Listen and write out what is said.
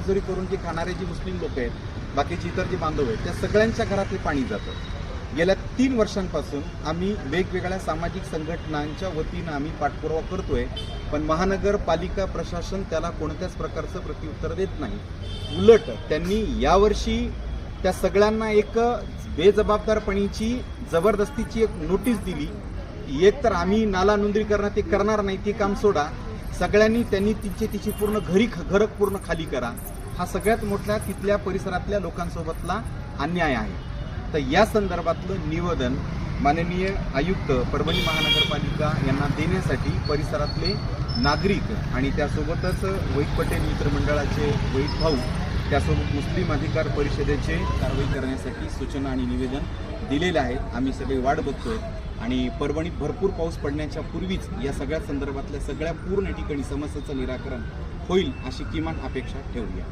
मजुरी करून जे खाणारे जे मुस्लिम लोक आहेत, बाकीचे इतर जे बांधव आहेत, त्या सगळ्यांच्या घरात हे पाणी जातं. गेल्या 3 वर्षांपासून आम्ही वेगवेगळ्या सामाजिक संघटनांच्या वतीनं आम्ही पाठपुरावा करतोय, पण महानगरपालिका प्रशासन त्याला कोणत्याच प्रकारचं प्रत्युत्तर देत नाही. उलट त्यांनी यावर्षी त्या सगळ्यांना एक बेजबाबदारपणीची जबरदस्तीची एक नोटीस दिली. एक तर आम्ही नाला नोंदणीकरण ते करणार नाही, ते काम सोडा, सगळ्यांनी त्यांनी तिची पूर्ण घरं पूर्ण खाली करा. हा सगळ्यात मोठा तिथल्या परिसरातल्या लोकांसोबतला अन्याय आहे. तर या संदर्भातलं निवेदन माननीय आयुक्त परभणी महानगरपालिका यांना देण्यासाठी परिसरातले नागरिक आणि त्यासोबतच वैद पटेल मित्रमंडळाचे वैद भाऊ, त्यासोबत मुस्लिम अधिकार परिषदेचे कारवाई करण्यासाठी सूचना आणि निवेदन दिलेले आहेत. आम्ही सगळे वाट बघतोय आणि परभणीत भरपूर पाऊस पडण्याच्या पूर्वीच या सगळ्या संदर्भातल्या सगळ्या पूर्ण ठिकाणी समस्येचं निराकरण होईल अशी किमान अपेक्षा ठेवूया.